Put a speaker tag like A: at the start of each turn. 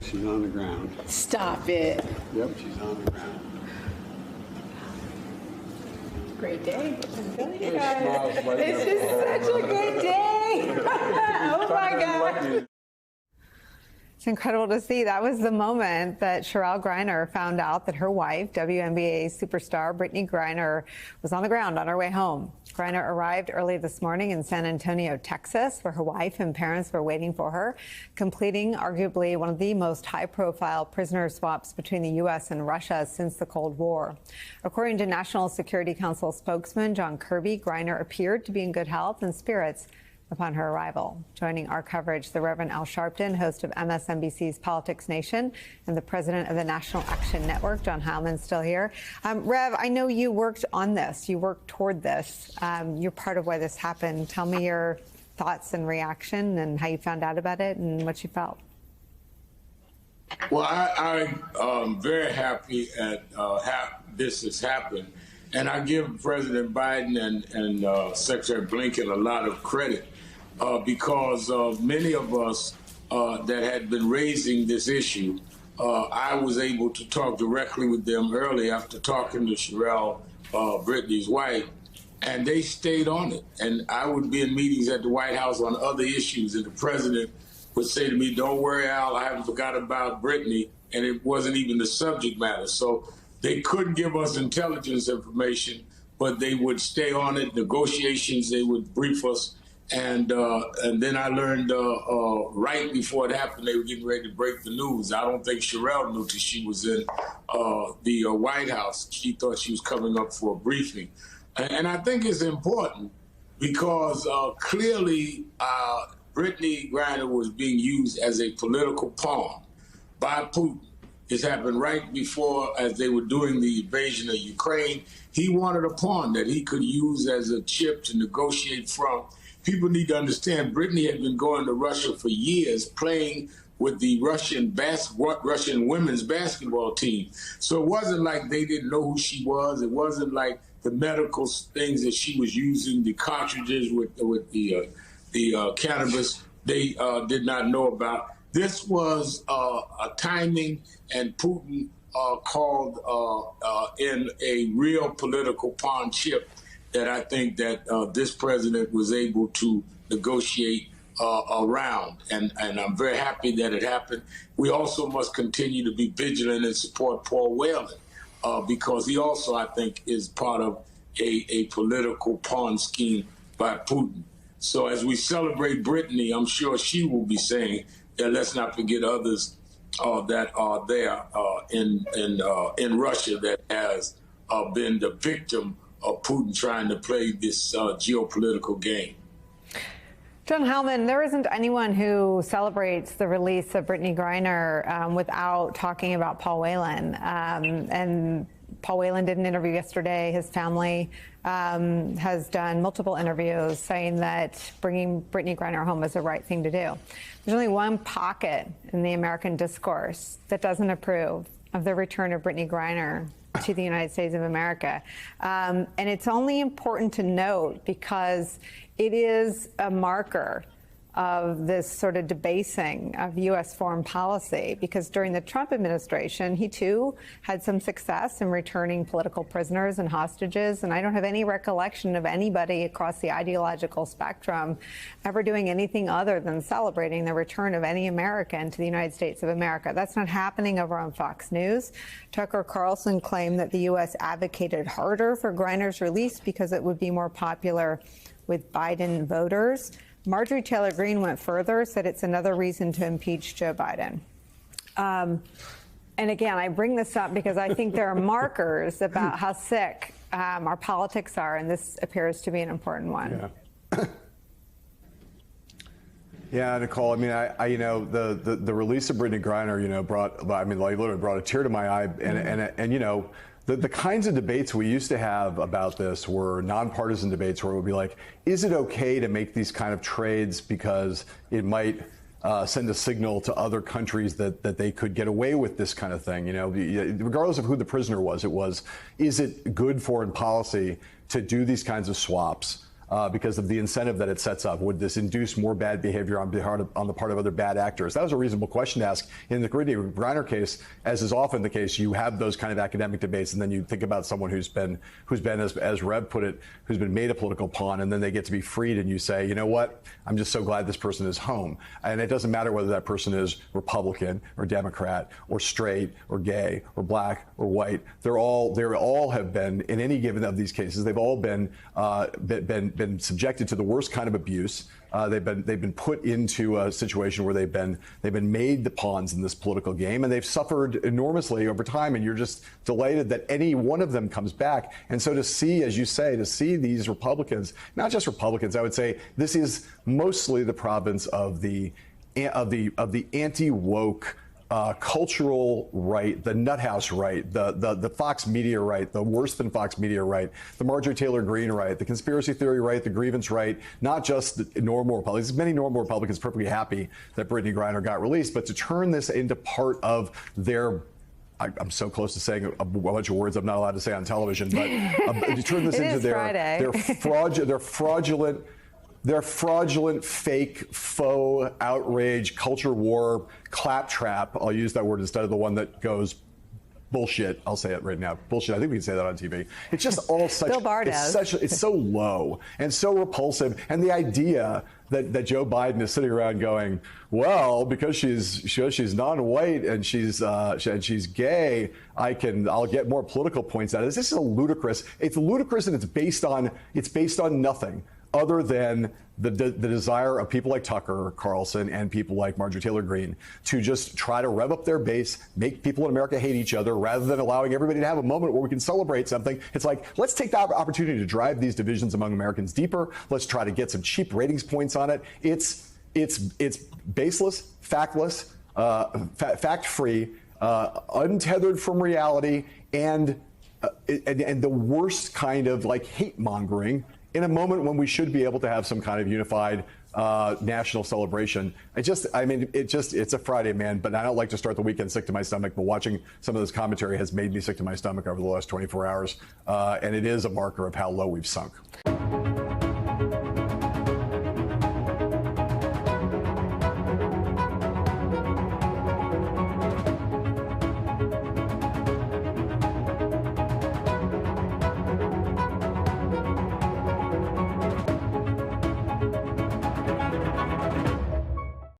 A: She's on the ground.
B: Stop it.
A: Yep, she's on the ground.
B: Great day.
A: It smiles right
B: This is such a good day. Oh my God.
C: It's incredible to see. That was the moment that Cherelle Griner found out that her wife, WNBA superstar Brittney Griner, was on the ground on her way home. Griner arrived early this morning in San Antonio, Texas, where her wife and parents were waiting for her, completing arguably one of the most high-profile prisoner swaps between the U.S. and Russia since the Cold War. According to National Security Council spokesman John Kirby, Griner appeared to be in good health and spirits upon her arrival. Joining our coverage, the Reverend Al Sharpton, host of MSNBC's Politics Nation, and the president of the National Action Network, John Heilemann, still here. Rev, I know you worked on this. You worked toward this. You're part of why this happened. Tell me your thoughts and reaction and how you found out about it and what you felt.
D: Well, I'm very happy at this has happened. And I give President Biden and Secretary Blinken a lot of credit because many of us that had been raising this issue, I was able to talk directly with them early after talking to Cherelle, Brittney's wife, and they stayed on it. And I would be in meetings at the White House on other issues, and the president would say to me, "Don't worry, Al, I haven't forgot about Brittney," and it wasn't even the subject matter. So they couldn't give us intelligence information, but they would stay on it. Negotiations, they would brief us. And then I learned right before it happened, they were getting ready to break the news. I don't think Cherelle knew till she was in the White House. She thought she was coming up for a briefing. And I think it's important because clearly Brittney Griner was being used as a political pawn by Putin. This happened right before, as they were doing the invasion of Ukraine. He wanted a pawn that he could use as a chip to negotiate from. People need to understand Brittney had been going to Russia for years, playing with the Russian women's basketball team. So it wasn't like they didn't know who she was. It wasn't like the medical things that she was using, the cartridges with the cannabis, they did not know about. This was a timing, and Putin called in a real political pawn chip that I think that this president was able to negotiate around. And I'm very happy that it happened. We also must continue to be vigilant and support Paul Whelan because he also, I think, is part of a political pawn scheme by Putin. So as we celebrate Brittney, I'm sure she will be saying that let's not forget others that are there in Russia that has been the victim of Putin trying to play this geopolitical game.
C: John Heilemann, there isn't anyone who celebrates the release of Brittney Griner without talking about Paul Whelan. And Paul Whelan did an interview yesterday. His family has done multiple interviews saying that bringing Brittney Griner home is the right thing to do. There's only one pocket in the American discourse that doesn't approve of the return of Brittney Griner to the United States of America. And it's only important to note because it is a marker of this sort of debasing of U.S. foreign policy, because during the Trump administration, he too had some success in returning political prisoners and hostages. And I don't have any recollection of anybody across the ideological spectrum ever doing anything other than celebrating the return of any American to the United States of America. That's not happening over on Fox News. Tucker Carlson claimed that the U.S. advocated harder for Griner's release because it would be more popular with Biden voters. Marjorie Taylor Greene went further, said it's another reason to impeach Joe Biden. And again, I bring this up because I think there are markers about how sick our politics are, and this appears to be an important one.
E: Yeah. Yeah, Nicole. I mean, I you know, the release of Brittney Griner, you know, literally brought a tear to my eye, and you know. The kinds of debates we used to have about this were nonpartisan debates where it would be like, is it okay to make these kind of trades because it might send a signal to other countries that they could get away with this kind of thing? You know, regardless of who the prisoner was, is it good foreign policy to do these kinds of swaps because of the incentive that it sets up. Would this induce more bad behavior on the part of other bad actors? That was a reasonable question to ask. In the Brittney Griner case, as is often the case, you have those kind of academic debates, and then you think about someone who's been, as Rev put it, who's been made a political pawn, and then they get to be freed, and you say, you know what? I'm just so glad this person is home. And it doesn't matter whether that person is Republican or Democrat or straight or gay or black or white. They all have been, in any given of these cases, they've all been subjected to the worst kind of abuse. They've been put into a situation where they've been made the pawns in this political game, and they've suffered enormously over time. And you're just delighted that any one of them comes back. And so to see, as you say, to see these Republicans, not just Republicans, I would say this is mostly the province of the anti-woke cultural right, the nuthouse right, the Fox Media right, the worse than Fox Media right, the Marjorie Taylor Greene right, the conspiracy theory right, the grievance right, not just the normal Republicans. Many normal Republicans are perfectly happy that Brittney Griner got released, but to turn this into part of their, I'm so close to saying a bunch of words I'm not allowed to say on television, but to turn this into their fraudulent, fake, faux, outrage, culture war, claptrap. I'll use that word instead of the one that goes bullshit. I'll say it right now. Bullshit. I think we can say that on TV. It's just all such.
C: Bill Barr does.
E: It's so low and so repulsive. And the idea that Joe Biden is sitting around going, well, because she's non-white and she's gay, I'll get more political points out of this. This is ludicrous. It's ludicrous, and it's based on nothing other than the desire of people like Tucker Carlson and people like Marjorie Taylor Greene to just try to rev up their base, make people in America hate each other, rather than allowing everybody to have a moment where we can celebrate something. It's like, let's take that opportunity to drive these divisions among Americans deeper. Let's try to get some cheap ratings points on it. It's baseless, factless, fact-free, untethered from reality, and the worst kind of like hate mongering in a moment when we should be able to have some kind of unified national celebration. It's a Friday, man, but I don't like to start the weekend sick to my stomach, but watching some of this commentary has made me sick to my stomach over the last 24 hours, and it is a marker of how low we've sunk.